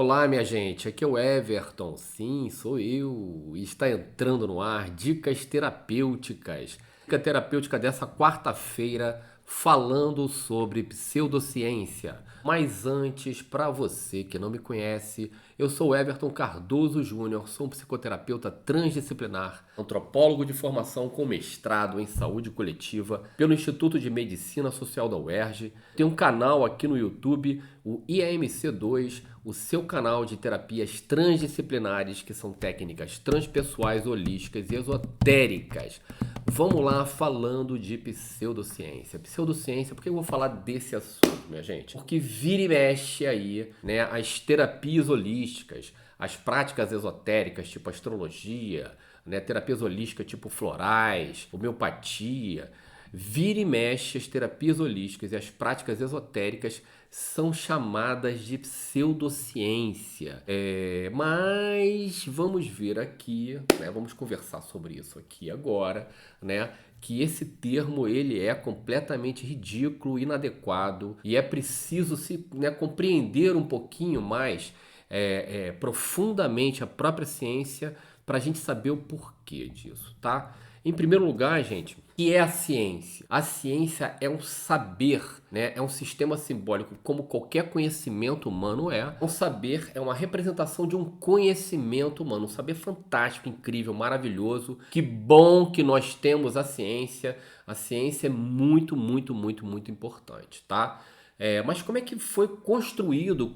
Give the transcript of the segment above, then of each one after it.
Olá, minha gente, aqui é o Everton, sim, sou eu, e está entrando no ar Dicas Terapêuticas. Dica terapêutica dessa quarta-feira, falando sobre pseudociência. Mas antes, para você que não me conhece, eu sou o Everton Cardoso Júnior, sou um psicoterapeuta transdisciplinar, antropólogo de formação com mestrado em saúde coletiva pelo Instituto de Medicina Social da UERJ. Tenho um canal aqui no YouTube, o IAMC2, o seu canal de terapias transdisciplinares, que são técnicas transpessoais, holísticas e esotéricas. Vamos lá falando de pseudociência. Pseudociência, por que eu vou falar desse assunto, minha gente? Porque vira e mexe aí, né, as terapias holísticas, as práticas esotéricas, tipo astrologia, né, terapias holísticas tipo florais, homeopatia. Vira e mexe, as terapias holísticas e as práticas esotéricas são chamadas de pseudociência. Mas vamos ver aqui, né, vamos conversar sobre isso aqui agora, né, que esse termo ele é completamente ridículo, inadequado e é preciso né, compreender um pouquinho mais profundamente a própria ciência para a gente saber o porquê disso, tá? Em primeiro lugar, gente, o que é a ciência? A ciência é um saber, né? É um sistema simbólico como qualquer conhecimento humano é. Um saber é uma representação de um conhecimento humano, um saber fantástico, incrível, maravilhoso. Que bom que nós temos a ciência. A ciência é muito, muito, muito, muito importante, tá? Mas como é que foi constituído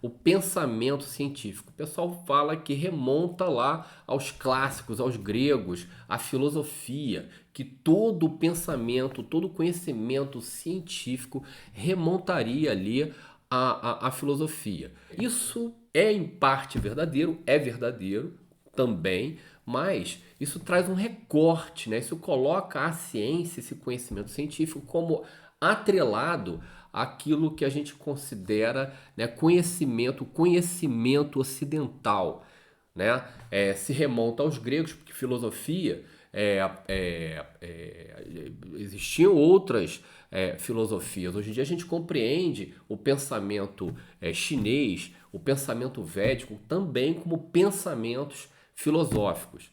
o pensamento científico? O pessoal fala que remonta lá aos clássicos, aos gregos, à filosofia, que todo o pensamento, todo o conhecimento científico remontaria ali à filosofia. Isso é em parte verdadeiro, é verdadeiro também, mas isso traz um recorte, né? Isso coloca a ciência, esse conhecimento científico, como atrelado àquilo que a gente considera, né, conhecimento ocidental, né? Se remonta aos gregos, porque filosofia existiam outras filosofias. Hoje em dia a gente compreende o pensamento chinês, o pensamento védico também como pensamentos filosóficos.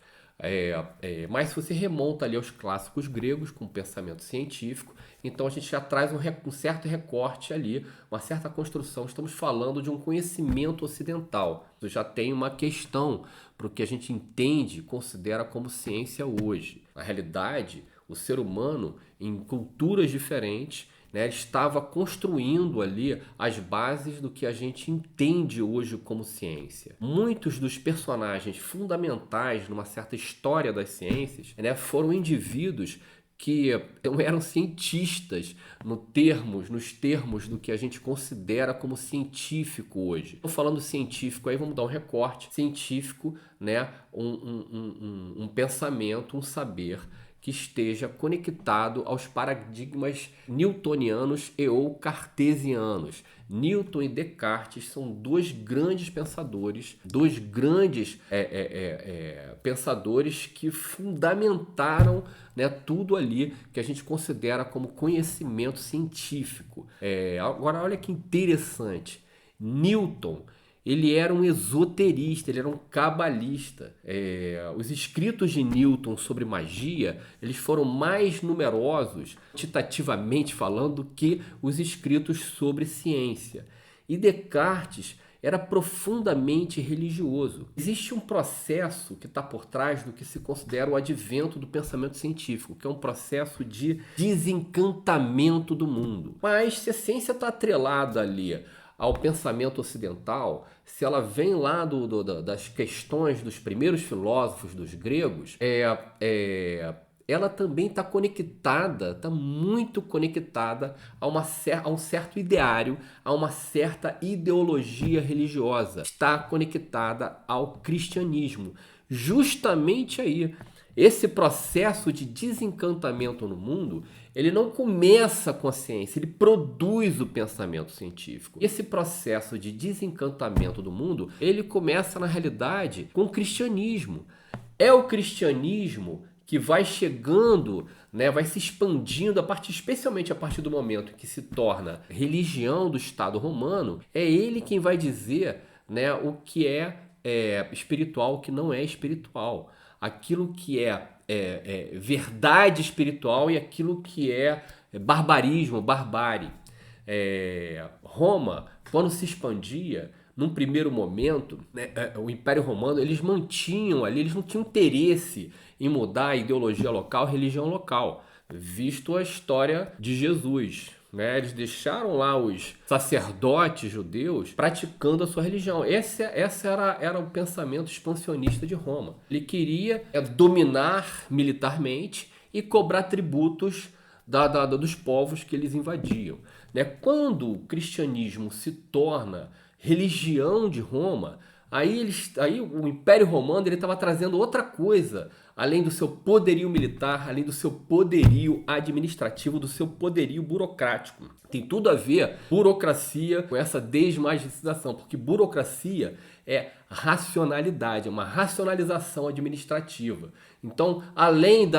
Mas se você remonta ali aos clássicos gregos com o pensamento científico, então a gente já traz um certo recorte ali, uma certa construção. Estamos falando de um conhecimento ocidental. Isso já tem uma questão para o que a gente entende e considera como ciência hoje. Na realidade, o ser humano, em culturas diferentes, né, estava construindo ali as bases do que a gente entende hoje como ciência. Muitos dos personagens fundamentais numa certa história das ciências, né, foram indivíduos que eram cientistas nos termos do que a gente considera como científico hoje. Estou falando científico, aí vamos dar um recorte. Científico, né, um pensamento, um saber que esteja conectado aos paradigmas newtonianos e ou cartesianos. Newton e Descartes são dois grandes pensadores, pensadores que fundamentaram, né, tudo ali que a gente considera como conhecimento científico. Agora, olha que interessante. Newton, ele era um esoterista, ele era um cabalista. Os escritos de Newton sobre magia, eles foram mais numerosos, quantitativamente falando, do que os escritos sobre ciência. E Descartes era profundamente religioso. Existe um processo que está por trás do que se considera o advento do pensamento científico, que é um processo de desencantamento do mundo. Mas se a ciência está atrelada ali ao pensamento ocidental, se ela vem lá das questões dos primeiros filósofos dos gregos, ela também está conectada, está muito conectada a um certo ideário, a uma certa ideologia religiosa. Está conectada ao cristianismo. Justamente aí, esse processo de desencantamento no mundo, ele não começa com a ciência, ele produz o pensamento científico. Esse processo de desencantamento do mundo, ele começa na realidade com o cristianismo. É o cristianismo que que vai chegando, né, vai se expandindo especialmente a partir do momento que se torna religião do Estado romano, é ele quem vai dizer, né, o que é espiritual, o que não é espiritual, aquilo que é verdade espiritual e aquilo que é barbarismo, barbárie. Roma, quando se expandia, num primeiro momento, né, o Império Romano, eles mantinham ali, eles não tinham interesse em mudar a ideologia local, a religião local, visto a história de Jesus. Né? Eles deixaram lá os sacerdotes judeus praticando a sua religião. Esse era o pensamento expansionista de Roma. Ele queria dominar militarmente e cobrar tributos dos povos que eles invadiam. Né? Quando o cristianismo se torna religião de Roma, aí o Império Romano estava trazendo outra coisa, além do seu poderio militar, além do seu poderio administrativo, do seu poderio burocrático. Tem tudo a ver burocracia com essa desmagistização, porque burocracia é racionalidade, é uma racionalização administrativa. Então, além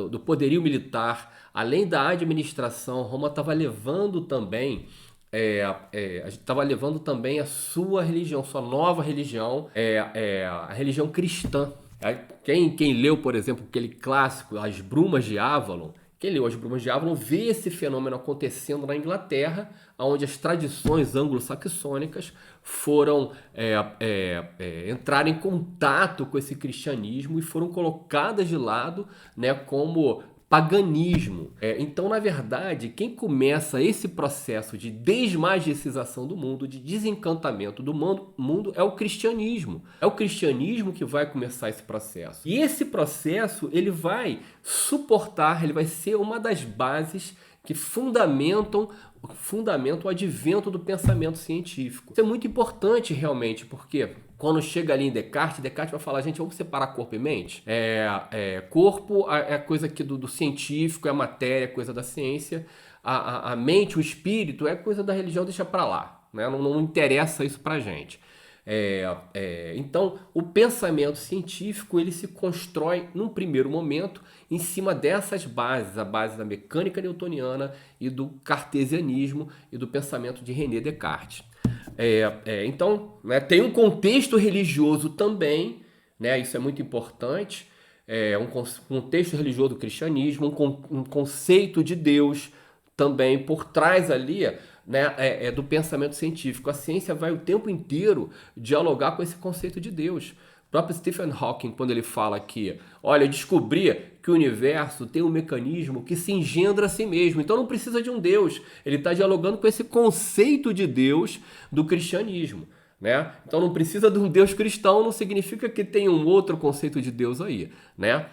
do poderio militar, além da administração, Roma estava levando também a gente estava levando também a sua religião, sua nova religião, a religião cristã. Quem leu, por exemplo, aquele clássico, As Brumas de Avalon, quem leu As Brumas de Avalon vê esse fenômeno acontecendo na Inglaterra, onde as tradições anglo-saxônicas foram entrar em contato com esse cristianismo e foram colocadas de lado, né, como paganismo. Então, na verdade, quem começa esse processo de desmagicização do mundo, de desencantamento do mundo, é o cristianismo. É o cristianismo que vai começar esse processo. E esse processo, ele vai suportar, ele vai ser uma das bases que fundamentam o advento do pensamento científico. Isso é muito importante realmente, porque quando chega ali em Descartes vai falar, gente, vamos separar corpo e mente? Corpo é coisa aqui do científico, é matéria, é coisa da ciência. A mente, o espírito, é coisa da religião, deixa pra lá. Né? Não interessa isso pra gente. Então, o pensamento científico ele se constrói num primeiro momento em cima dessas bases, a base da mecânica newtoniana e do cartesianismo e do pensamento de René Descartes. Então, né, tem um contexto religioso também, né, isso é muito importante, um contexto religioso do cristianismo, um conceito de Deus também por trás ali, né, do pensamento científico. A ciência vai o tempo inteiro dialogar com esse conceito de Deus. O próprio Stephen Hawking, quando ele fala que, olha, eu descobri que o universo tem um mecanismo que se engendra a si mesmo, então não precisa de um Deus. Ele está dialogando com esse conceito de Deus do cristianismo. Né? Então não precisa de um Deus cristão, não significa que tem um outro conceito de Deus aí. Né?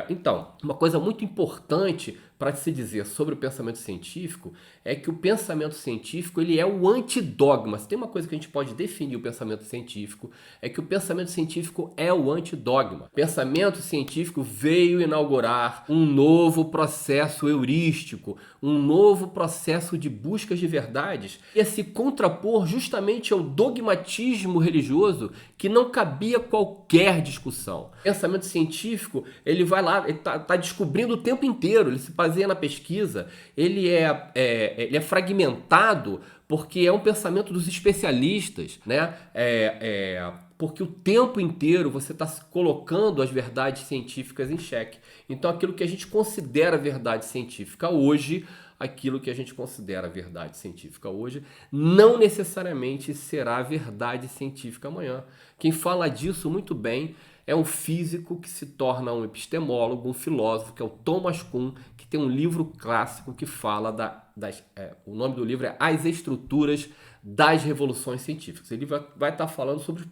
Então, uma coisa muito importante para se dizer sobre o pensamento científico é que o pensamento científico ele é o antidogma. Se tem uma coisa que a gente pode definir o pensamento científico, é que o pensamento científico é o antidogma. O pensamento científico veio inaugurar um novo processo heurístico, um novo processo de buscas de verdades e a se contrapor justamente ao dogmatismo religioso que não cabia qualquer discussão. O pensamento científico, ele vai lá, ele tá descobrindo o tempo inteiro, ele se baseia na pesquisa, ele é fragmentado porque é um pensamento dos especialistas, né? Porque o tempo inteiro você está colocando as verdades científicas em xeque. Então aquilo que a gente considera verdade científica hoje, não necessariamente será verdade científica amanhã. Quem fala disso muito bem é um físico que se torna um epistemólogo, um filósofo, que é o Thomas Kuhn, que tem um livro clássico que fala o nome do livro é As Estruturas das Revoluções Científicas. Ele vai estar falando sobre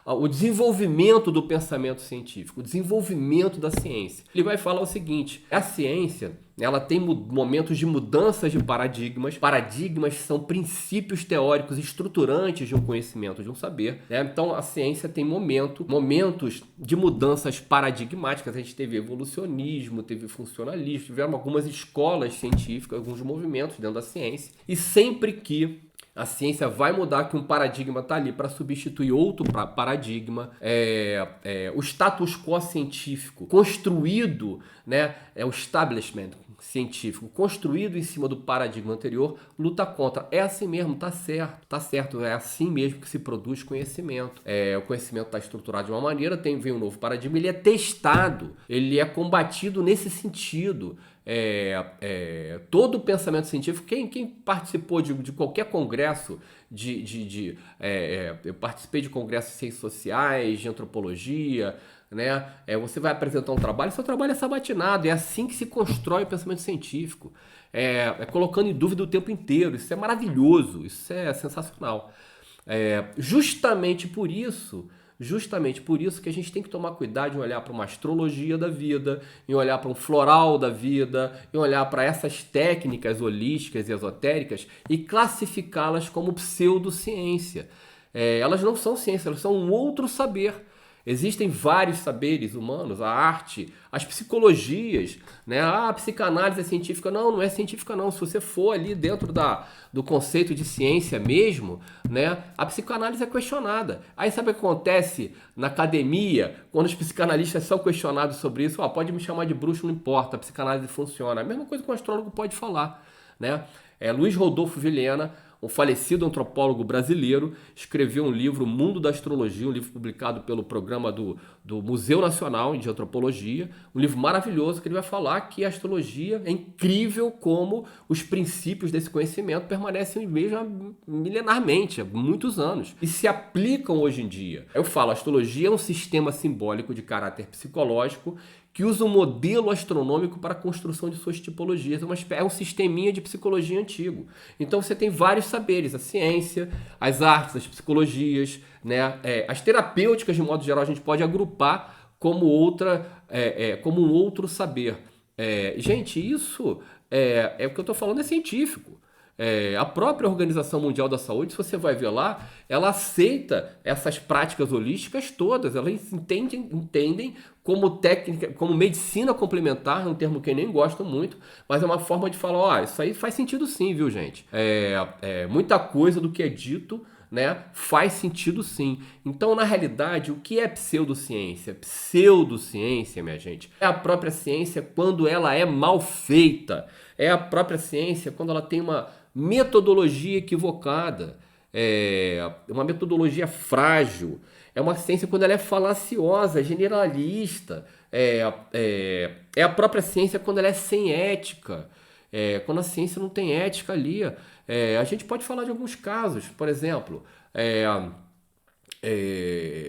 o desenvolvimento do pensamento científico, o desenvolvimento da ciência. Ele vai falar o seguinte, a ciência ela tem momentos de mudanças de paradigmas. Paradigmas são princípios teóricos estruturantes de um conhecimento, de um saber. Né? Então, a ciência tem momentos de mudanças paradigmáticas. A gente teve evolucionismo, teve funcionalismo, tiveram algumas escolas científicas, alguns movimentos dentro da ciência. E sempre que A ciência vai mudar, que um paradigma está ali para substituir outro paradigma. O status quo científico construído, né, o establishment científico construído em cima do paradigma anterior, luta contra. É assim mesmo, tá certo. É assim mesmo que se produz conhecimento. O conhecimento está estruturado de uma maneira, vem um novo paradigma, ele é testado, ele é combatido nesse sentido. Todo o pensamento científico, quem participou de qualquer congresso, eu participei de congressos de ciências sociais, de antropologia, né? Você vai apresentar um trabalho, seu trabalho é sabatinado, é assim que se constrói o pensamento científico, colocando em dúvida o tempo inteiro. Isso é maravilhoso, isso é sensacional. Justamente por isso que a gente tem que tomar cuidado em olhar para uma astrologia da vida, em olhar para um floral da vida, em olhar para essas técnicas holísticas e esotéricas e classificá-las como pseudociência. Elas não são ciência, elas são um outro saber. Existem vários saberes humanos, a arte, as psicologias, né? A psicanálise é científica. Não é científica não. Se você for ali dentro do conceito de ciência mesmo, né? A psicanálise é questionada. Aí sabe o que acontece na academia, quando os psicanalistas são questionados sobre isso? Pode me chamar de bruxo, não importa, a psicanálise funciona. A mesma coisa que um astrólogo pode falar, né? Luiz Rodolfo Vilhena, um falecido antropólogo brasileiro, escreveu um livro, Mundo da Astrologia, um livro publicado pelo programa do Museu Nacional de Antropologia, um livro maravilhoso que ele vai falar que a astrologia é incrível como os princípios desse conhecimento permanecem mesmo milenarmente, há muitos anos, e se aplicam hoje em dia. Eu falo, a astrologia é um sistema simbólico de caráter psicológico que usa um modelo astronômico para a construção de suas tipologias. É um sisteminha de psicologia antigo. Então você tem vários saberes, a ciência, as artes, as psicologias, né? As terapêuticas, de modo geral, a gente pode agrupar como como um outro saber. Gente, isso o que eu estou falando é científico. A própria Organização Mundial da Saúde, se você vai ver lá, ela aceita essas práticas holísticas todas, elas entendem como técnica, como medicina complementar, é um termo que eu nem gosto muito, mas é uma forma de falar, isso aí faz sentido sim, viu, gente? Muita coisa do que é dito, né, faz sentido sim. Então, na realidade, o que é pseudociência? Pseudociência, minha gente, é a própria ciência quando ela é mal feita. É a própria ciência quando ela tem uma metodologia equivocada, uma metodologia frágil. É uma ciência quando ela é falaciosa, generalista. É a própria ciência quando ela é sem ética. Quando a ciência não tem ética ali. A gente pode falar de alguns casos, por exemplo,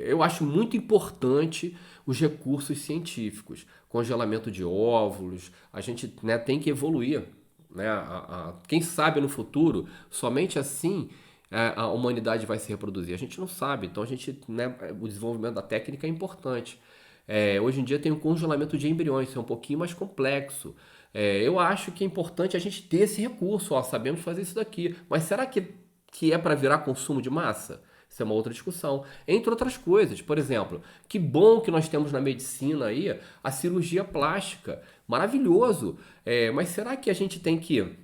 eu acho muito importante os recursos científicos, congelamento de óvulos, a gente, né, tem que evoluir, né? Quem sabe no futuro, somente assim a humanidade vai se reproduzir. A gente não sabe, então né, o desenvolvimento da técnica é importante. Hoje em dia tem o congelamento de embriões, isso é um pouquinho mais complexo. Eu acho que é importante a gente ter esse recurso, sabemos fazer isso daqui, mas será que é para virar consumo de massa? Isso é uma outra discussão. Entre outras coisas, por exemplo, que bom que nós temos na medicina aí a cirurgia plástica. Maravilhoso. Mas será que a gente tem que...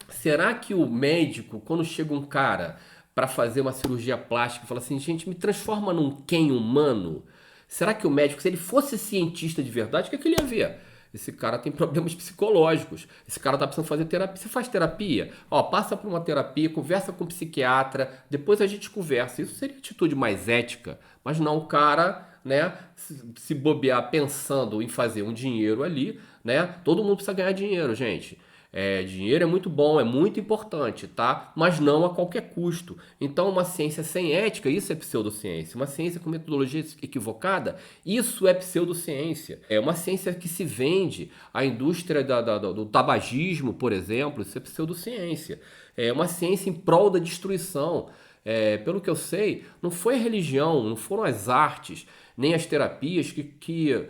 Será que o médico, quando chega um cara para fazer uma cirurgia plástica, fala assim, gente, me transforma num Ken humano? Será que o médico, se ele fosse cientista de verdade, o que ele ia ver? Esse cara tem problemas psicológicos. Esse cara tá precisando fazer terapia. Você faz terapia? Passa por uma terapia, conversa com um psiquiatra, depois a gente conversa. Isso seria atitude mais ética. Mas não o cara, né, se bobear pensando em fazer um dinheiro ali, né? Todo mundo precisa ganhar dinheiro, gente. Dinheiro é muito bom, é muito importante, tá? Mas não a qualquer custo. Então, uma ciência sem ética, isso é pseudociência. Uma ciência com metodologia equivocada, isso é pseudociência. É uma ciência que se vende à indústria do tabagismo, por exemplo, isso é pseudociência. É uma ciência em prol da destruição. Pelo que eu sei, não foi a religião, não foram as artes, nem as terapias que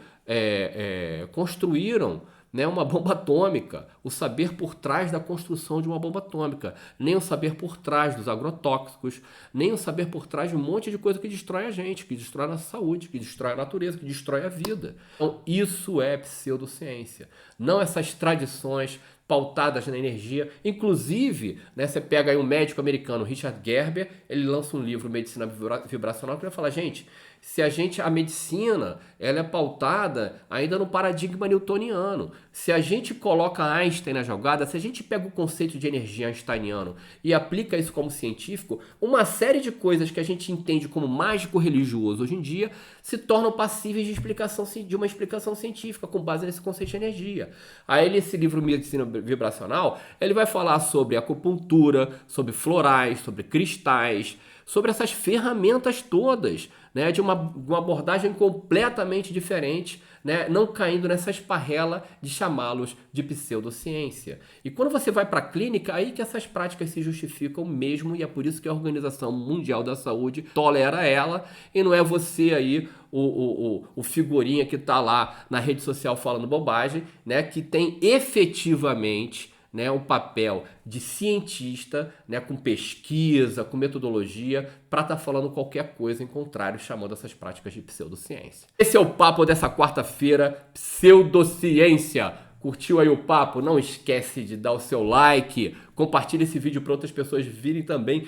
construíram, né, uma bomba atômica, o saber por trás da construção de uma bomba atômica, nem o saber por trás dos agrotóxicos, nem o saber por trás de um monte de coisa que destrói a gente, que destrói a nossa saúde, que destrói a natureza, que destrói a vida. Então, isso é pseudociência. Não essas tradições pautadas na energia. Inclusive, né, você pega aí um médico americano, Richard Gerber, ele lança um livro, Medicina Vibracional, que vai falar, gente, se a medicina, ela é pautada ainda no paradigma newtoniano. Se a gente coloca Einstein na jogada, se a gente pega o conceito de energia einsteiniano e aplica isso como científico, uma série de coisas que a gente entende como mágico-religioso hoje em dia se tornam passíveis de uma explicação científica com base nesse conceito de energia. Aí esse livro Medicina Vibracional, ele vai falar sobre acupuntura, sobre florais, sobre cristais, sobre essas ferramentas todas, né, de uma abordagem completamente diferente, né, não caindo nessa esparrela de chamá-los de pseudociência. E quando você vai para a clínica, aí que essas práticas se justificam mesmo, e é por isso que a Organização Mundial da Saúde tolera ela, e não é você aí, o figurinha que está lá na rede social falando bobagem, né, que tem efetivamente, né, um papel de cientista, né, com pesquisa, com metodologia, para estar falando qualquer coisa em contrário, chamando essas práticas de pseudociência. Esse é o papo dessa quarta-feira, pseudociência. Curtiu aí o papo? Não esquece de dar o seu like, compartilha esse vídeo para outras pessoas virem também,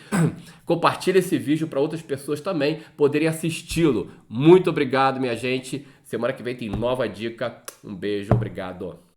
compartilha esse vídeo para outras pessoas também poderem assisti-lo. Muito obrigado, minha gente. Semana que vem tem nova dica. Um beijo, obrigado.